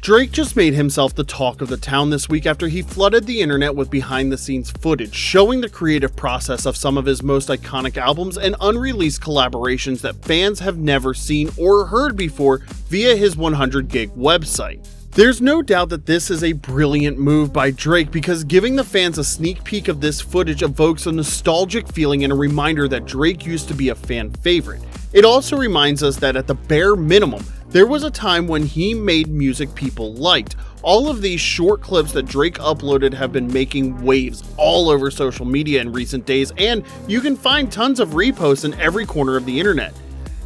Drake just made himself the talk of the town this week after he flooded the internet with behind-the-scenes footage showing the creative process of some of his most iconic albums and unreleased collaborations that fans have never seen or heard before via his 100-gig website. There's no doubt that this is a brilliant move by Drake because giving the fans a sneak peek of this footage evokes a nostalgic feeling and a reminder that Drake used to be a fan favorite. It also reminds us that at the bare minimum, there was a time when he made music people liked. All of these short clips that Drake uploaded have been making waves all over social media in recent days, and you can find tons of reposts in every corner of the internet.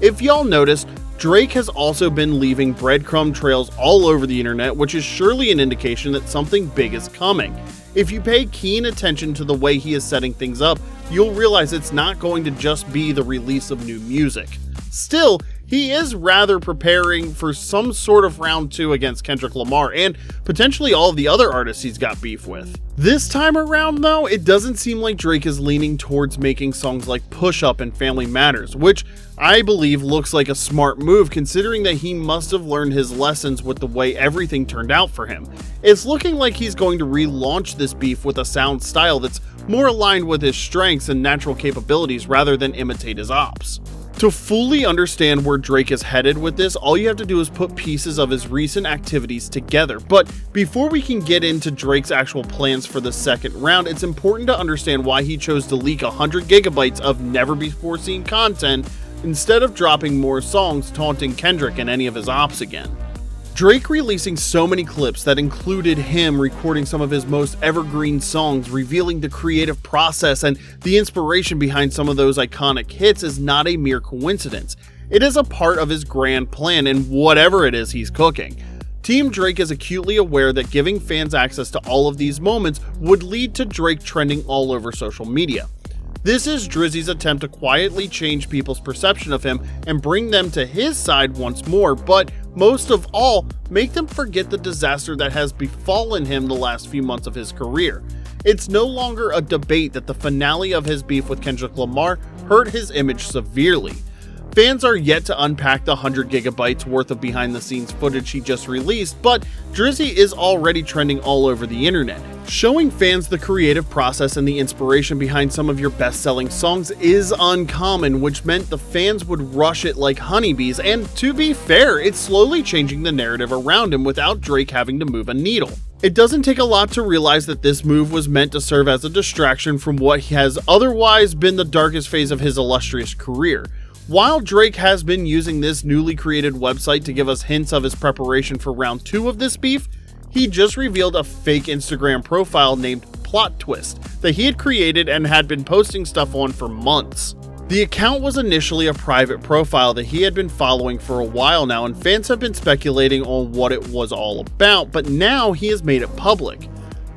If y'all noticed, Drake has also been leaving breadcrumb trails all over the internet, which is surely an indication that something big is coming. If you pay keen attention to the way he is setting things up, you'll realize it's not going to just be the release of new music. Still, he is rather preparing for some sort of round 2 against Kendrick Lamar and potentially all of the other artists he's got beef with. This time around though, it doesn't seem like Drake is leaning towards making songs like Push Up and Family Matters, which I believe looks like a smart move considering that he must have learned his lessons with the way everything turned out for him. It's looking like he's going to relaunch this beef with a sound style that's more aligned with his strengths and natural capabilities rather than imitate his ops. To fully understand where Drake is headed with this, all you have to do is put pieces of his recent activities together. But before we can get into Drake's actual plans for the second round, it's important to understand why he chose to leak 100 gigabytes of never-before-seen content instead of dropping more songs taunting Kendrick and any of his ops again. Drake releasing so many clips that included him recording some of his most evergreen songs, revealing the creative process and the inspiration behind some of those iconic hits is not a mere coincidence. It is a part of his grand plan and whatever it is he's cooking. Team Drake is acutely aware that giving fans access to all of these moments would lead to Drake trending all over social media. This is Drizzy's attempt to quietly change people's perception of him and bring them to his side once more, but most of all, make them forget the disaster that has befallen him the last few months of his career. It's no longer a debate that the finale of his beef with Kendrick Lamar hurt his image severely. Fans are yet to unpack the 100 gigabytes worth of behind-the-scenes footage he just released, but Drizzy is already trending all over the internet. Showing fans the creative process and the inspiration behind some of your best-selling songs is uncommon, which meant the fans would rush it like honeybees, and to be fair, it's slowly changing the narrative around him without Drake having to move a needle. It doesn't take a lot to realize that this move was meant to serve as a distraction from what has otherwise been the darkest phase of his illustrious career. While Drake has been using this newly created website to give us hints of his preparation for round 2 of this beef, he just revealed a fake Instagram profile named Plot Twist that he had created and had been posting stuff on for months. The account was initially a private profile that he had been following for a while now, and fans have been speculating on what it was all about, but now he has made it public.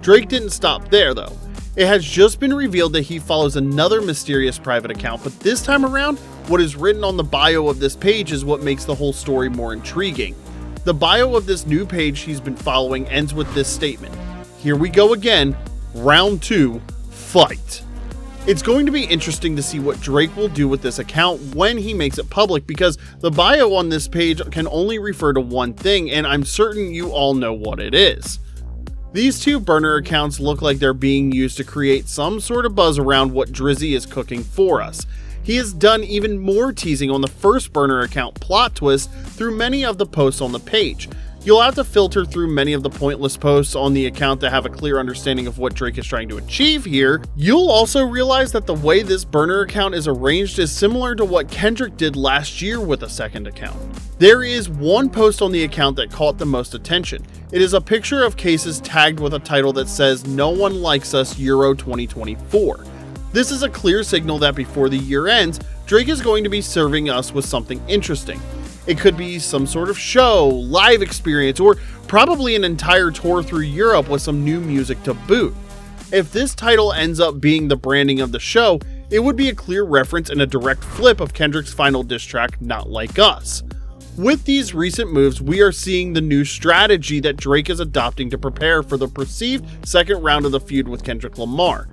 Drake didn't stop there though. It has just been revealed that he follows another mysterious private account, but this time around, what is written on the bio of this page is what makes the whole story more intriguing. The bio of this new page he's been following ends with this statement: "Here we go again, round 2, fight." It's going to be interesting to see what Drake will do with this account when he makes it public, because the bio on this page can only refer to one thing, and I'm certain you all know what it is. These two burner accounts look like they're being used to create some sort of buzz around what Drizzy is cooking for us. He has done even more teasing on the first burner account, Plot Twist, through many of the posts on the page. You'll have to filter through many of the pointless posts on the account to have a clear understanding of what Drake is trying to achieve here. You'll also realize that the way this burner account is arranged is similar to what Kendrick did last year with a second account. There is one post on the account that caught the most attention. It is a picture of Cases tagged with a title that says "No One Likes Us Euro 2024. This is a clear signal that before the year ends, Drake is going to be serving us with something interesting. It could be some sort of show, live experience, or probably an entire tour through Europe with some new music to boot. If this title ends up being the branding of the show, it would be a clear reference and a direct flip of Kendrick's final diss track, Not Like Us. With these recent moves, we are seeing the new strategy that Drake is adopting to prepare for the perceived second round of the feud with Kendrick Lamar.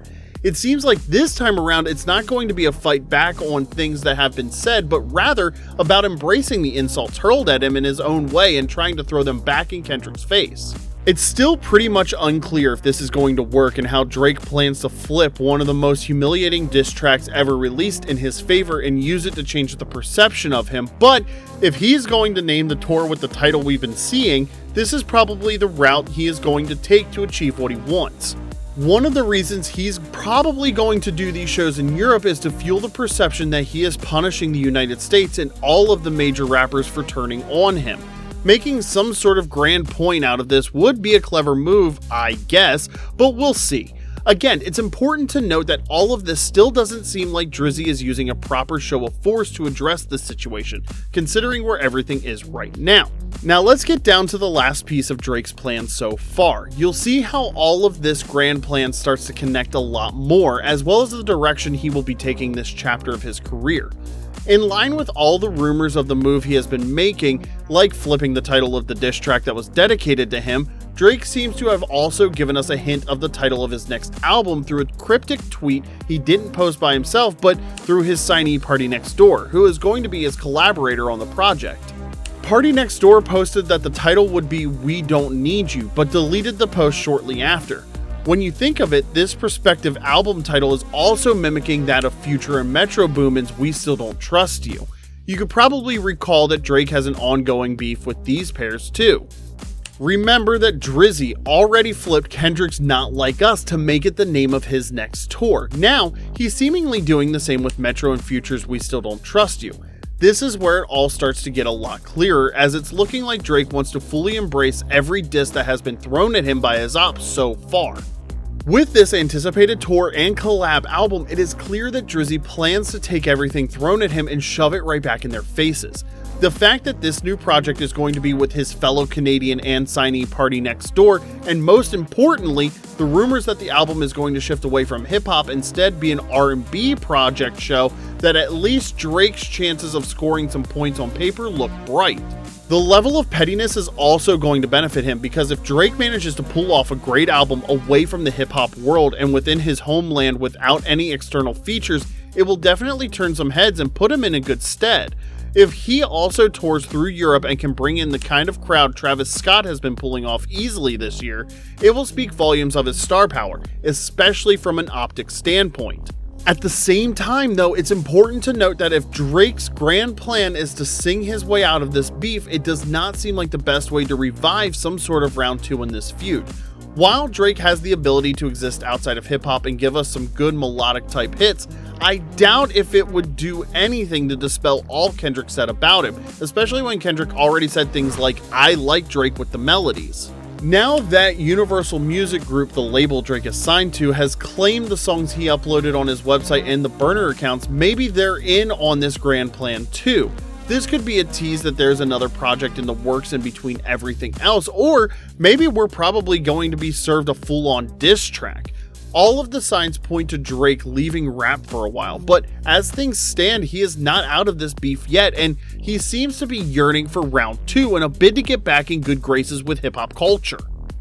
It seems like this time around it's not going to be a fight back on things that have been said, but rather about embracing the insults hurled at him in his own way and trying to throw them back in Kendrick's face. It's still pretty much unclear if this is going to work and how Drake plans to flip one of the most humiliating diss tracks ever released in his favor and use it to change the perception of him, but if he's going to name the tour with the title we've been seeing, this is probably the route he is going to take to achieve what he wants. One of the reasons he's probably going to do these shows in Europe is to fuel the perception that he is punishing the United States and all of the major rappers for turning on him. Making some sort of grand point out of this would be a clever move, I guess, but we'll see. Again, it's important to note that all of this still doesn't seem like Drizzy is using a proper show of force to address this situation, considering where everything is right now. Now let's get down to the last piece of Drake's plan so far. You'll see how all of this grand plan starts to connect a lot more, as well as the direction he will be taking this chapter of his career. In line with all the rumors of the move he has been making, like flipping the title of the diss track that was dedicated to him, Drake seems to have also given us a hint of the title of his next album through a cryptic tweet he didn't post by himself, but through his signee Party Next Door, who is going to be his collaborator on the project. Party Next Door posted that the title would be We Don't Need You, but deleted the post shortly after. When you think of it, this prospective album title is also mimicking that of Future and Metro Boomin's We Still Don't Trust You. You could probably recall that Drake has an ongoing beef with these pairs too. Remember that Drizzy already flipped Kendrick's Not Like Us to make it the name of his next tour. Now, he's seemingly doing the same with Metro and Future's We Still Don't Trust You. This is where it all starts to get a lot clearer, as it's looking like Drake wants to fully embrace every diss that has been thrown at him by his ops so far. With this anticipated tour and collab album, it is clear that Drizzy plans to take everything thrown at him and shove it right back in their faces. The fact that this new project is going to be with his fellow Canadian and signee Party Next Door, and most importantly, the rumors that the album is going to shift away from hip-hop, instead be an R&B project, show that at least Drake's chances of scoring some points on paper look bright. The level of pettiness is also going to benefit him, because if Drake manages to pull off a great album away from the hip-hop world and within his homeland without any external features, it will definitely turn some heads and put him in a good stead. If he also tours through Europe and can bring in the kind of crowd Travis Scott has been pulling off easily this year, it will speak volumes of his star power, especially from an optics standpoint. At the same time though, it's important to note that if Drake's grand plan is to sing his way out of this beef, it does not seem like the best way to revive some sort of round 2 in this feud. While Drake has the ability to exist outside of hip-hop and give us some good melodic type hits, I doubt if it would do anything to dispel all Kendrick said about him, especially when Kendrick already said things like, "I like Drake with the melodies." Now that Universal Music Group, the label Drake is signed to, has claimed the songs he uploaded on his website and the burner accounts, maybe they're in on this grand plan too. This could be a tease that there's another project in the works in between everything else, or maybe we're probably going to be served a full-on diss track. All of the signs point to Drake leaving rap for a while, but as things stand, he is not out of this beef yet, and he seems to be yearning for round 2 in a bid to get back in good graces with hip-hop culture.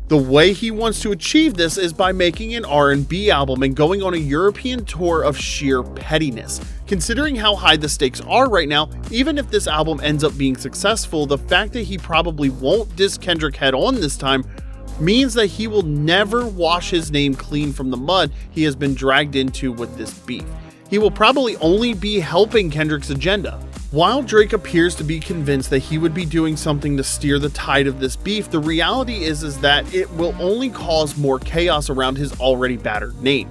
The way he wants to achieve this is by making an R&B album and going on a European tour of sheer pettiness. Considering how high the stakes are right now, even if this album ends up being successful, the fact that he probably won't diss Kendrick head on this time means that he will never wash his name clean from the mud he has been dragged into with this beef. He will probably only be helping Kendrick's agenda. While Drake appears to be convinced that he would be doing something to steer the tide of this beef, the reality is that it will only cause more chaos around his already battered name.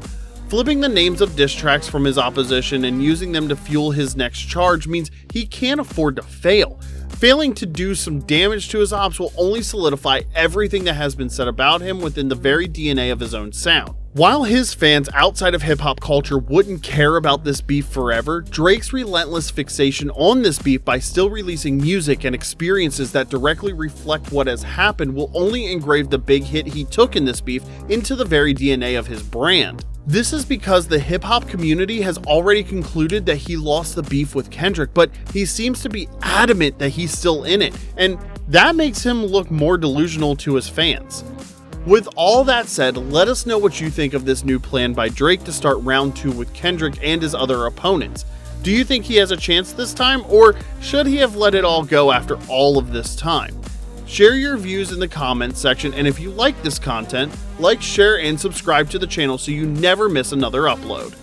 Flipping the names of diss tracks from his opposition and using them to fuel his next charge means he can't afford to fail. Failing to do some damage to his ops will only solidify everything that has been said about him within the very DNA of his own sound. While his fans outside of hip-hop culture wouldn't care about this beef forever, Drake's relentless fixation on this beef by still releasing music and experiences that directly reflect what has happened will only engrave the big hit he took in this beef into the very DNA of his brand. This is because the hip-hop community has already concluded that he lost the beef with Kendrick, but he seems to be adamant that he's still in it, and that makes him look more delusional to his fans. With all that said, let us know what you think of this new plan by Drake to start round 2 with Kendrick and his other opponents. Do you think he has a chance this time, or should he have let it all go after all of this time? Share your views in the comments section, and if you like this content, like, share, and subscribe to the channel so you never miss another upload.